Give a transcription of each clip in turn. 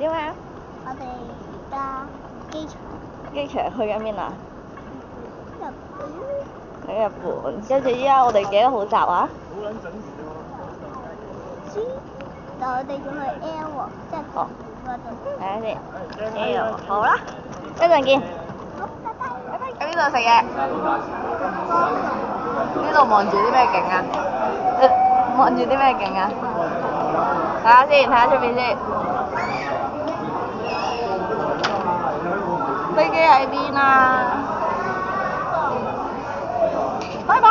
點啊？我哋而家機場機場去緊邊啊？日本。去日本，跟住依家我哋幾多號閘啊？好撚準時喎！但我哋仲去 L 喎，即係嗰度。睇下先。L 好啦，一陣見。好，拜拜。拜拜。喺邊度食嘢？呢度望住啲咩景啊？望住啲咩景啊？睇下先，睇下出面先。飛機喺邊啊？拜拜。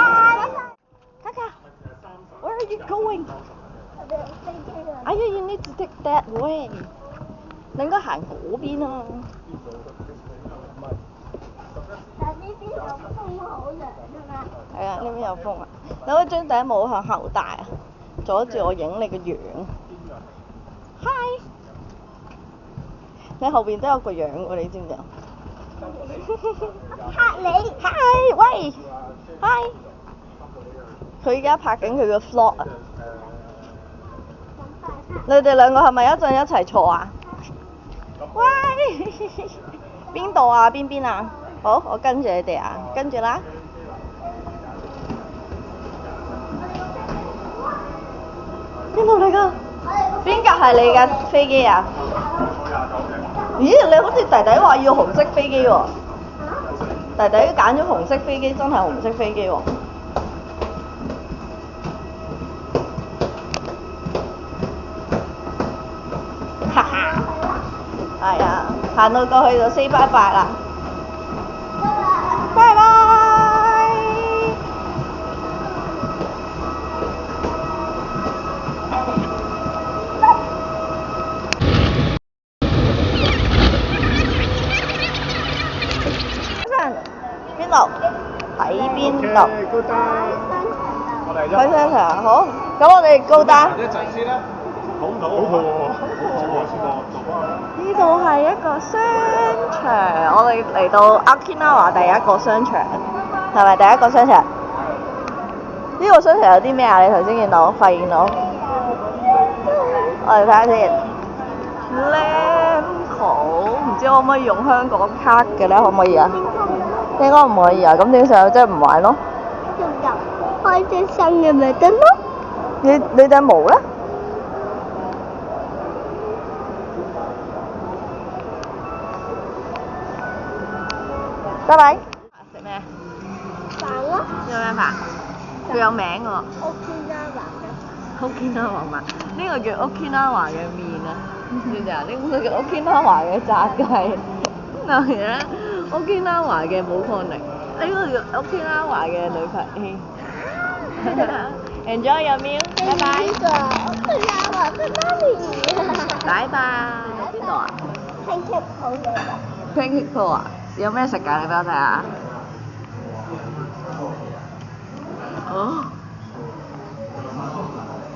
Kaka, where are you going? 我哋飛機啊！ You need to take that way. 你應該行嗰邊啊。但呢邊有風好涼㗎嘛。係啊，呢邊有風啊！你可以將頂帽向後戴啊，阻住我影你個樣。Hi！ 你後邊都有個樣喎，你知唔知啊？嚇你 Hi， 喂 ，Hi！ 佢而家拍緊佢個 vlog 啊！你哋兩個係咪一陣一齊坐啊？喂，邊度啊？邊啊？好，我跟住你哋啊，跟住啦。邊度嚟㗎？邊架係你嘅飛機啊？咦，你好似弟弟話要紅色飛機喎。弟弟揀咗紅色飛機，真係紅色飛機喎。哈哈，係啊，行到過去就 say 拜拜啦。拜拜。邊度？喺邊度？喺商場。好，咁我哋高單。一陣先啦。好唔好？好肚餓喎，好肚餓先喎，做翻去。呢度係一個商場，我哋嚟到 Okinawa 第一個商場，係咪第一個商場？呢個商場有啲咩啊？你頭先見到，發現到？我哋睇下先。Lamco，唔知可唔可以用香港卡嘅咧？可唔可以啊？應該唔可以啊，咁點算啊？即係唔玩咯。仲有開隻新嘅咪得咯。你隻毛咧？拜拜。食咩？飯咯。有咩飯？佢有名㗎喎。Okinawa 飯，呢個叫 Okinawa 嘅麵啊，知唔知啊？呢個叫 Okinawa 嘅炸雞，但係咧 Okinawa 嘅寶礦力，呢個叫 Okinawa 嘅女排戲。Enjoy your meal，拜拜。Okinawa 嘅媽咪。拜拜。邊度啊 Pancake 好嘅。？Pancake 鋪啊？有咩食㗎？你俾我睇下。哦。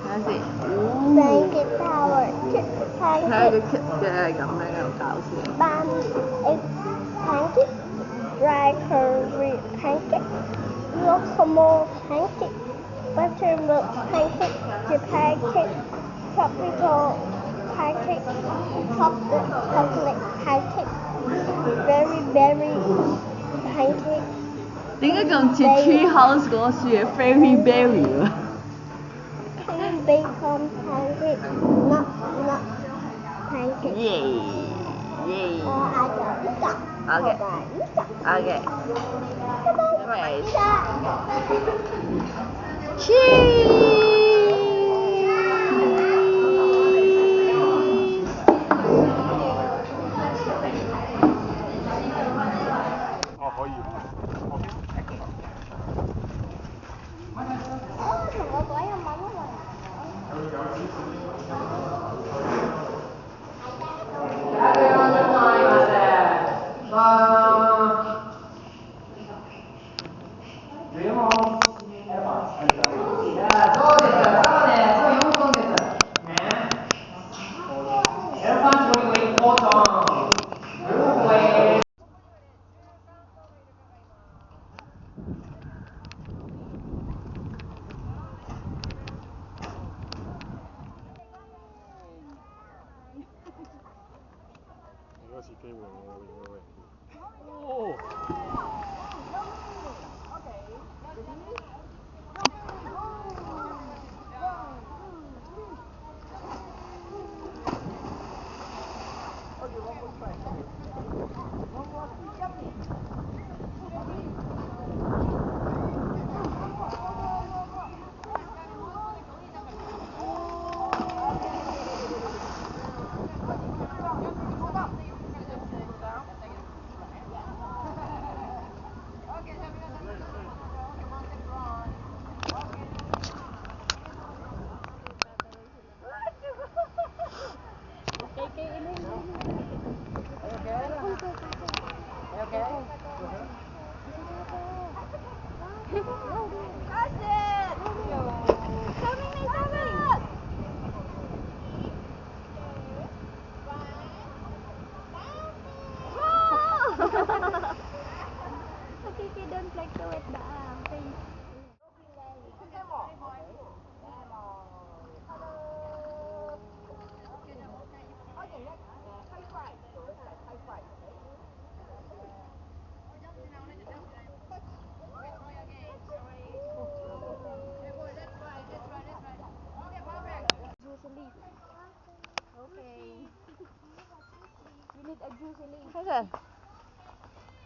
睇下先。Pancake Tower。睇下啲 kit 嘅咁樣又搞笑。Pancake。Dry curry pancake。Guacamole pancake。Buttermilk pancake。Japan cake。Tropical pancake。Chocolate pancake。Very pancake。點解咁似 Tree House 嗰個樹嘅 Fairy Berry 喎？Bacon pancake。Nut pancake。耶！我嗌咗呢個。OK。OK。拜拜。Cheese。可以。同我講日文機會喎，Kiki don't like to wet the face. Okay. We need a juicy leaf. Hasan,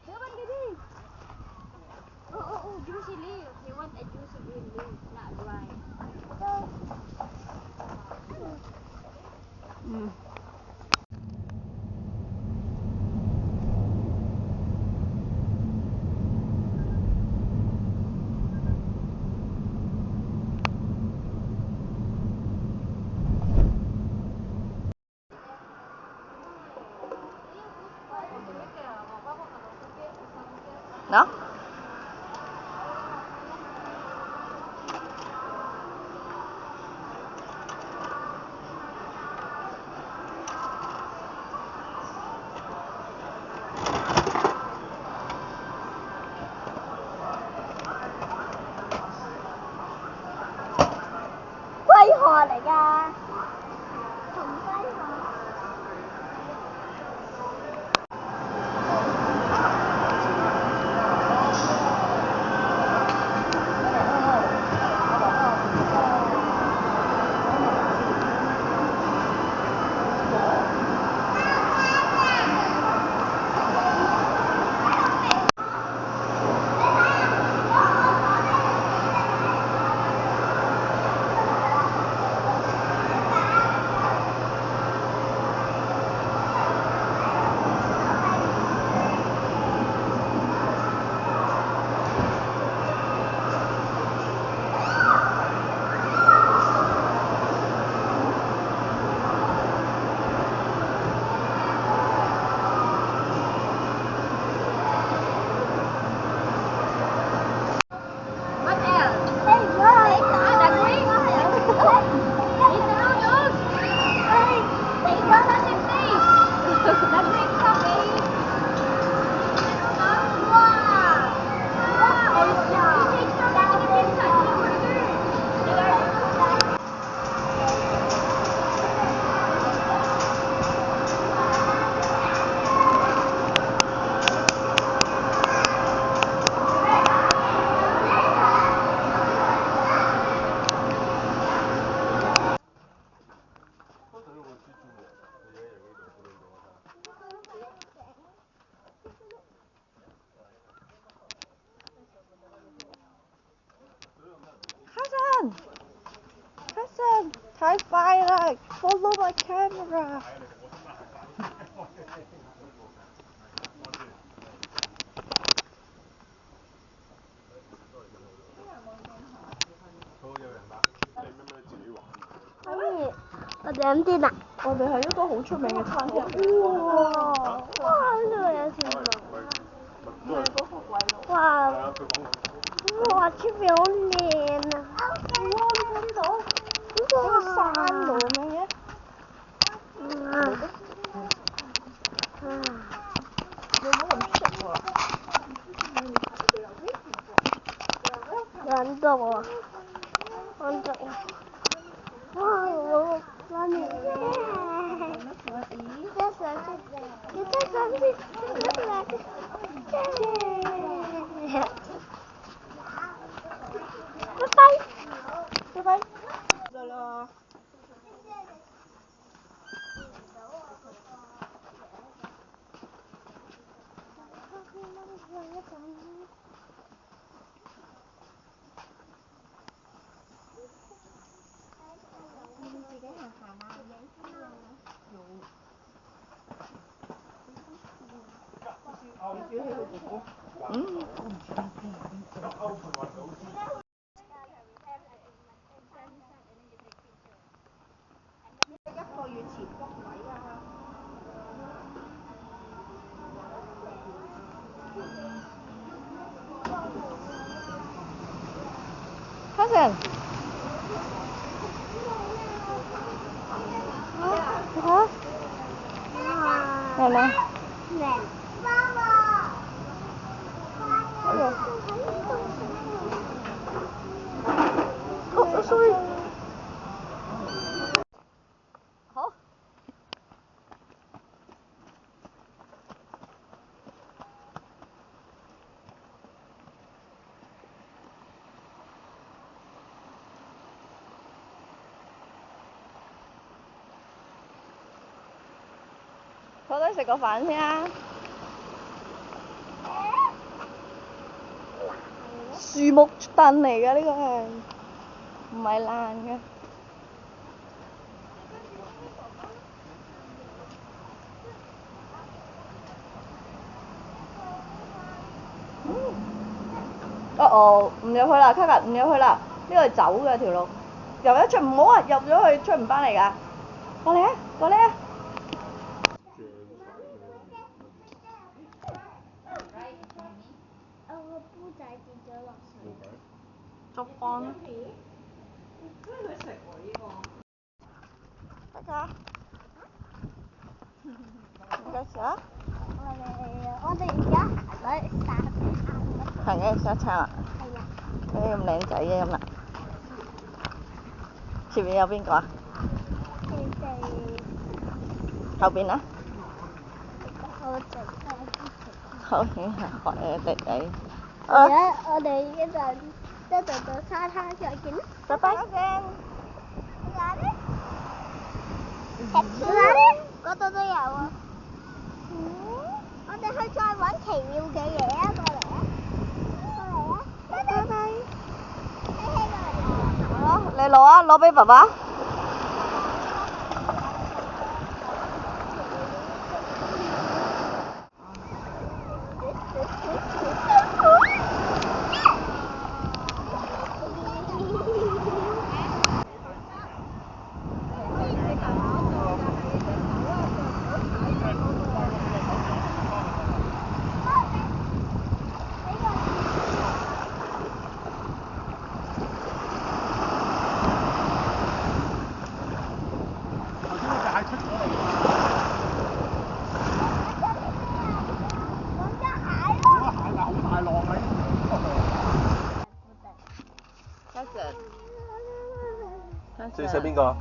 Dapat gini. Oh, juicy leaf. We want a juicy green leaf, not dry. No? Quay hò lại ra. Không quay hò. Hasan, 太快啦 ！Follow my camera。我哋飲啲啦。我哋係一個好出名嘅餐廳。哇！呢度有條龍。唔係嗰個鬼佬。哇！哇！出面好靚啊！哇！你睇呢度，喺個山度咁樣嘅。有冇咁食喎？兩度啊！兩度啊！哇！我拉麵。在上面，你在上面。拜拜。得啦。Hasan. Hả? Này nè. Oh, sorry. Hả?坐低食個飯先啊！樹木凳嚟㗎呢個係，唔係爛嘅。哦，唔入去啦，卡卡唔入去啦，呢個係走嘅條路，入一出唔好啊，入咗去出唔翻嚟㗎。過嚟啊，過嚟啊！個煲仔跌咗落水。捉乾。佢食喎呢個。大家。唔該晒。我哋而家行去沙灘。行緊沙灘啊！係啊。咁靚仔嘅咁啦。前面有邊個啊？後邊啊？好影係學你弟弟。而家我哋一陣到沙灘再見啦。拜拜。嗰度都有啊。我哋去再揾奇妙嘅嘢啊！過嚟啊！過嚟啊！拜拜。好，你攞啊，攞俾爸爸。最錫邊個？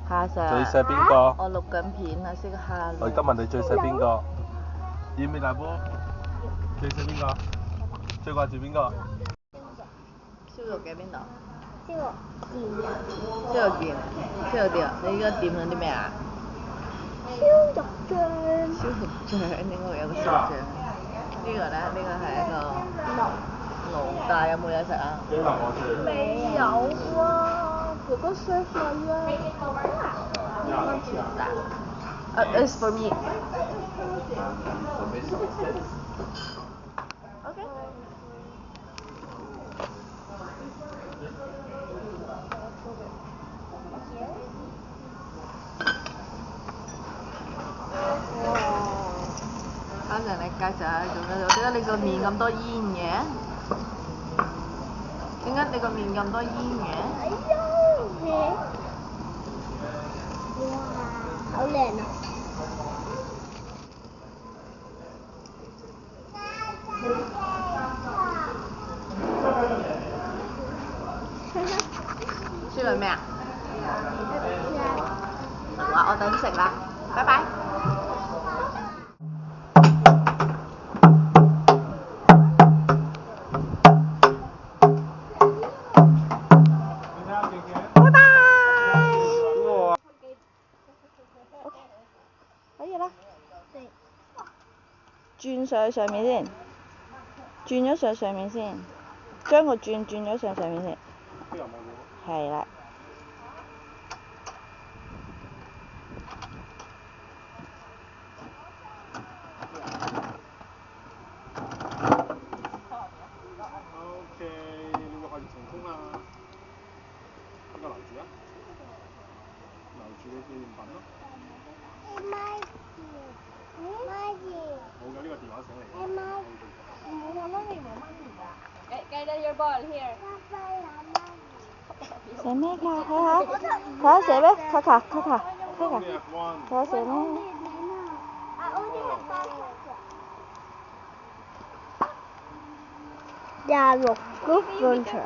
哈 Sir。最錫邊個？我錄緊片啊，識哈。我而家問你最錫邊個？要唔要大波？最錫邊個？最掛住邊個？燒肉嘅邊度？燒肉店。燒肉店。燒肉店，你依家點緊啲咩啊？燒肉醬。燒肉醬，點解會有個燒肉醬？呢個咧，呢個係一個爐，但係有冇嘢食啊？未有啊，哥哥 serve 你啊。啱啱填答。It's for me. Okay. 反正你介紹下做咩？點解你個面咁多煙嘅？點解你個面咁多煙嘅？哎呀，哇，好靚啊！燒緊咩啊？好啊，我等食啦，拜拜。轉上去上面先，轉咗上面先，將個轉咗上面先。係啦。OK，呢個可以成功啦。邊個留住啊？留住你紀念品咯。冇嘅，呢個電話醒嚟嘅。寫咩㗎？睇下寫咩？卡卡。睇下寫咩？Yeah, good future.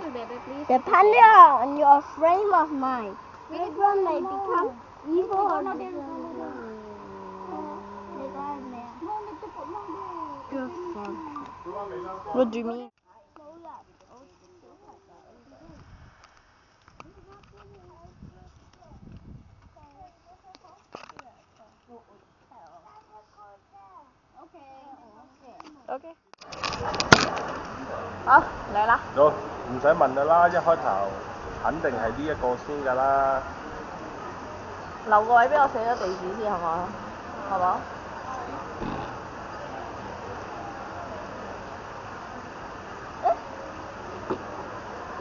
Depending on your frame of mind, this one may become evil or good. Good future. What do you mean? OK。好，嚟啦。好，唔使問㗎啦，一開頭肯定係呢一個先㗎啦。留個位俾我寫咗地址先，係嘛？係嘛？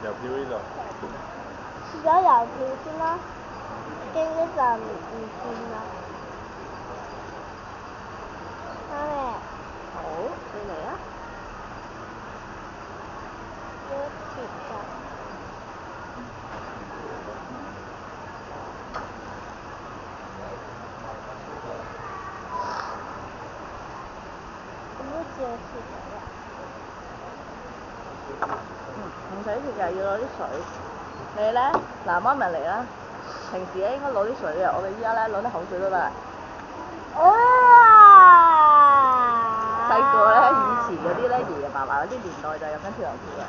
郵票呢度。而家郵票先啦，經呢站唔見啦。媽咪。好，你嚟啊！唔使貼㗎，要攞啲水。你咧，嗱媽咪嚟啦。平時咧應該攞啲水嘅，我哋依家咧攞啲口水都得。細個咧，以前嗰啲咧，爺爺嫲嫲嗰啲年代就飲緊跳油條嘅。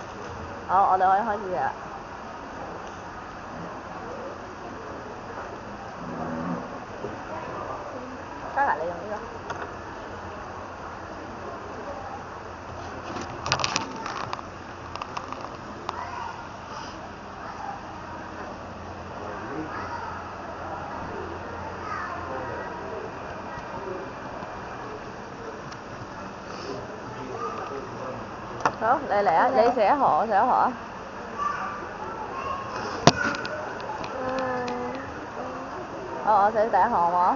好，我哋可以開始啦。嘉華，你用呢個。好，你嚟啊！你寫一行，我寫一行啊。好，我寫第一行好冇？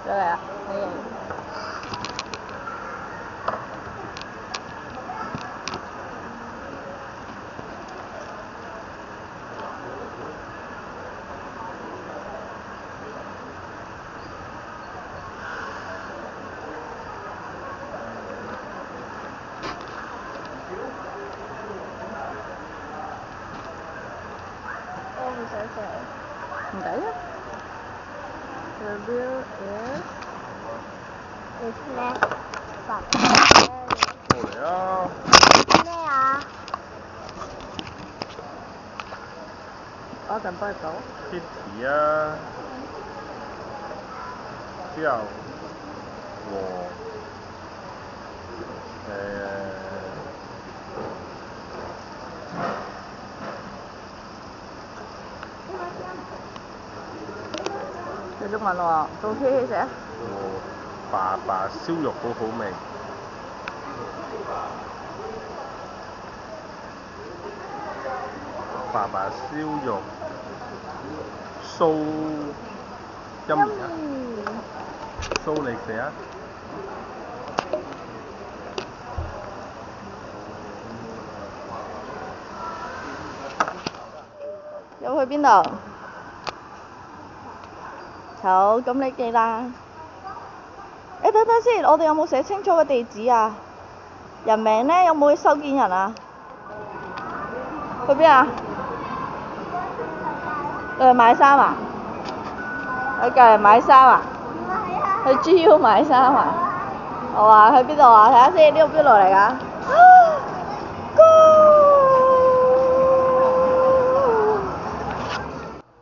再嚟啊！你贏。唔抵啊 ！The bill is next. 過嚟啊！咩啊？我陣幫你講。Kitty 啊，之後和寫中文喎，到 K K 寫啊。和爸爸燒肉好好味。爸爸燒肉蘇音兒啊，蘇你寫啊。有去邊度？好，咁你記啦。等等先，我哋有冇寫清楚個地址啊？人名咧有冇去收件人啊？去邊啊？去買衫啊？去隔離買衫啊？唔係啊。去 GU 買衫啊！我話去邊度啊？睇下先，呢個邊度嚟㗎？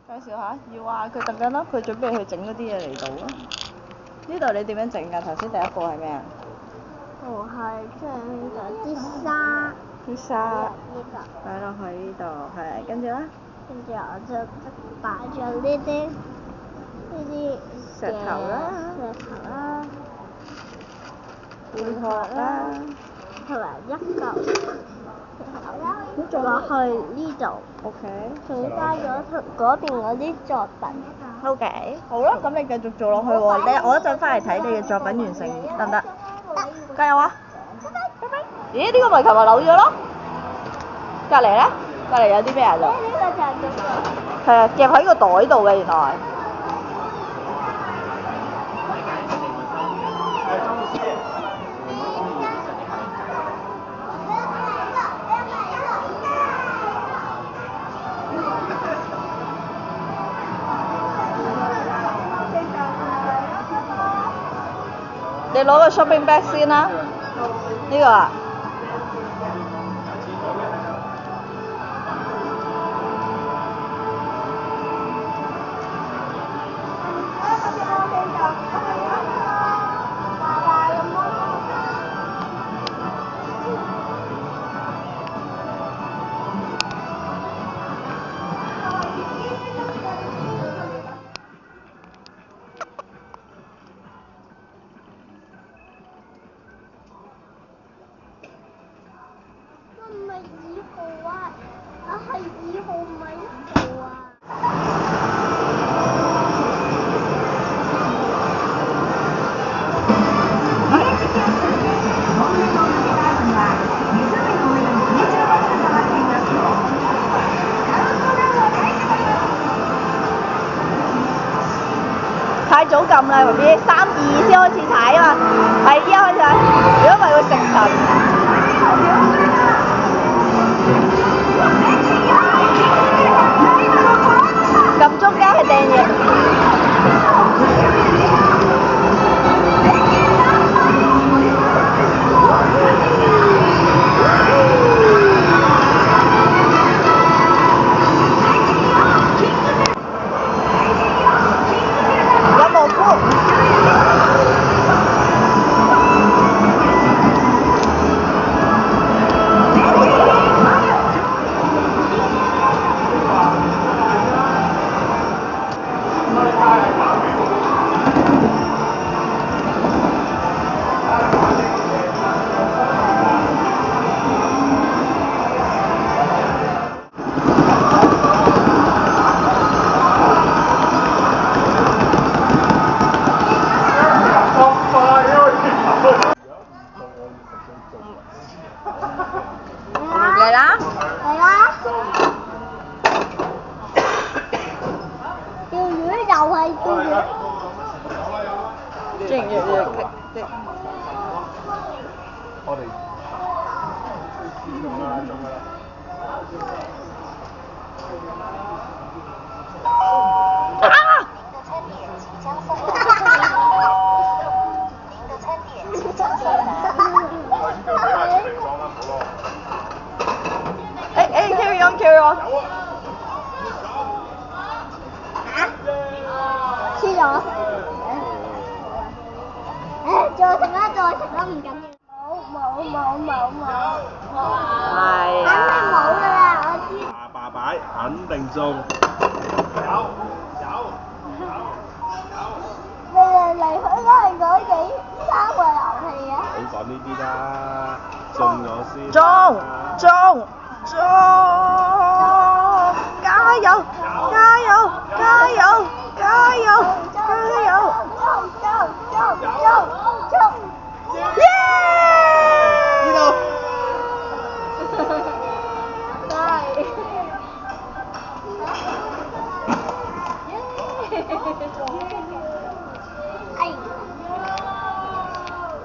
介紹下，要啊！佢等緊啦，佢準備去整嗰啲嘢嚟到啊！呢度你點樣整㗎？頭先第一步係咩啊？我係將嗰啲沙啲沙呢度，擺落去呢度，係跟住咧？跟住我就擺咗呢啲石頭啦，貝殼啦，同埋一嚿石頭啦，落去呢度。OK。仲加咗嗰邊嗰啲作品。OK。好啦，咁你繼續做落去喎。我一陣翻嚟睇你嘅作品完成得唔得？加油啊！拜拜。咦？呢個咪琴日扭咗咯？隔離咧？隔離有啲咩啊？就呢個就係嗰個。係啊，夾喺個袋度嘅原來。你攞個 shopping bag 先啦，呢個啊。唔係2號啊，我係2號唔係1號啊。太早撳啦，BB，3、2先開始踩啊嘛，係依家開始踩，如果唔係會食神。撳中間係掟嘢。有蘑菇。嚟啦！嚟啦！釣魚又係釣魚。越我哋carry on。黐咗。再食啦，唔緊要。冇。係肯定冇㗎啦，我知。爸擺肯定中。嚟去都係嗰3個遊戲啊！唔好講呢啲啦，中咗先。中！加油！耶！呢度。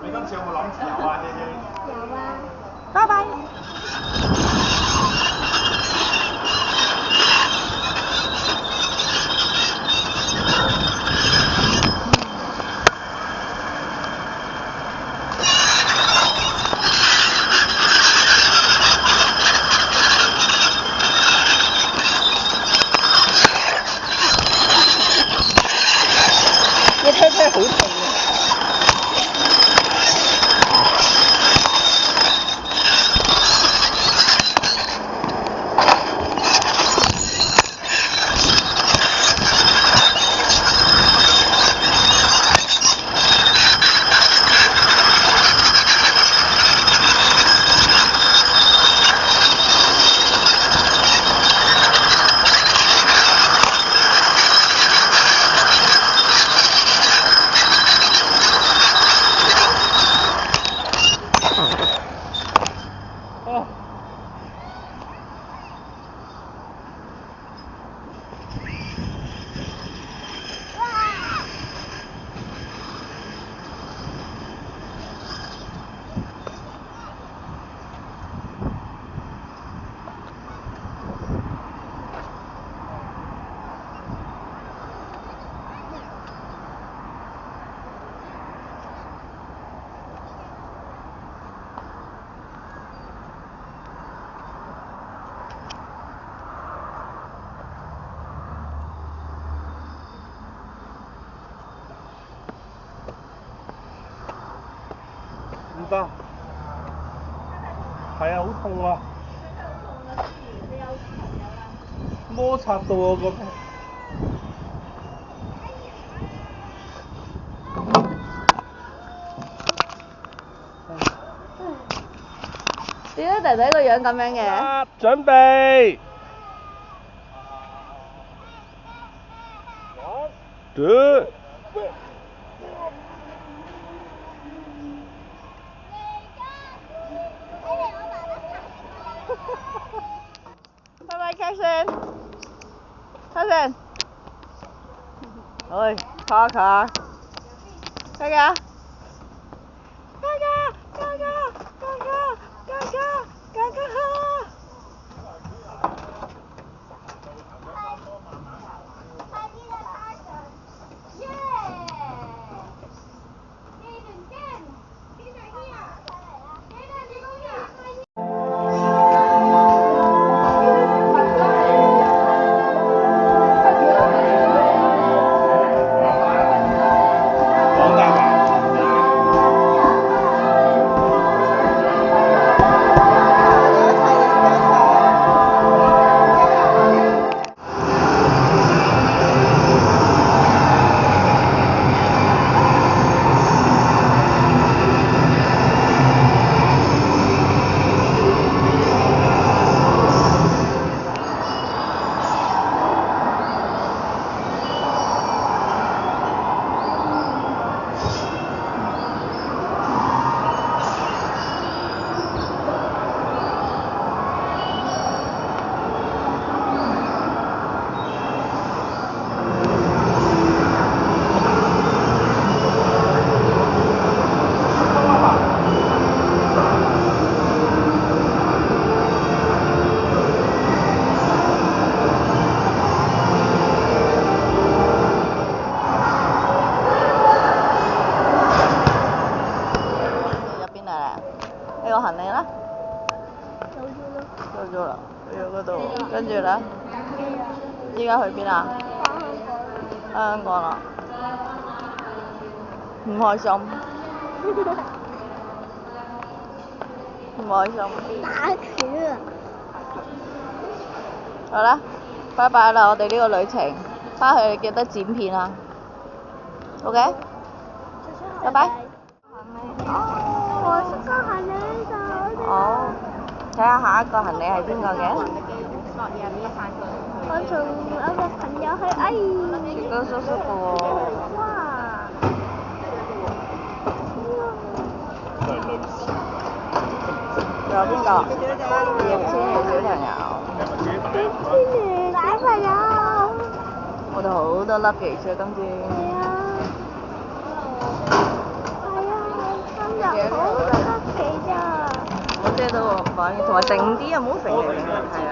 你今次有冇諗住游啊？有啊。拜拜。得。係啊，好痛啊！摩擦到我個屁。點解弟弟個樣咁樣嘅？準備。Good。拜拜，Jackson。Jackson。喂，卡卡。卡卡。呢個行李啦，到咗啦，去咗嗰度，跟住咧，依家去邊啊？香港啦，唔開心，唔開心。打拳啊！好啦，拜拜啦！我哋呢個旅程，翻去記得剪片啊。OK，拜拜。我識個行李就好，睇下下一個行李係邊個嘅？我同我個朋友去，哎，雪糕叔叔嘅喎。哇！仲有邊個？6千嘅小朋友。小朋友。我哋好多粒奇書今次。係啊。今日好多粒奇咋。我遮到個反應，同埋定啲啊，唔好成嚟成去，係啊。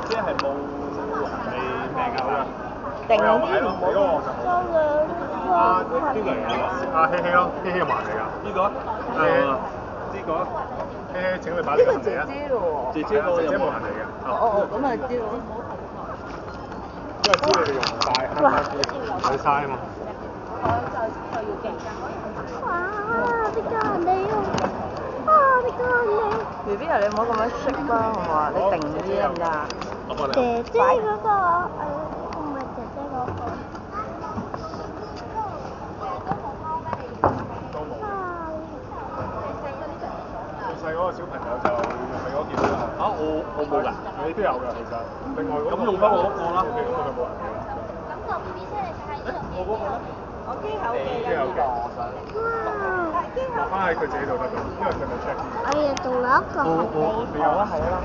即係冇行李命㗎。定啲唔好。啊，邊個嚟㗎？啊，希希咯，希希有埋嚟㗎。呢個啊？呢個啊？希希，請你擺呢個行李啊。姐姐咯。姐姐冇行李嘅。哦，咁咪知道。因為知你哋用唔晒，慳翻啲，唔嘥啊嘛。哇！啲行李啊！啊！啲行李。B B 啊，你唔好咁樣識啦，好唔好啊？你定啲得唔得啊？姐姐嗰個，唔係姐姐嗰個。都冇。最細嗰個小朋友就用你嗰件啦。啊，我冇㗎，你都有㗎其實。另外咁用翻我嗰個啦。咁佢冇人嘅啦。咁就 B B 車你就係呢度。我嗰個咧？我機口嘅。機口嘅。落翻喺佢自己度得㗎，因為佢冇 check。哎呀，仲有一個行李。你有啦，係啦。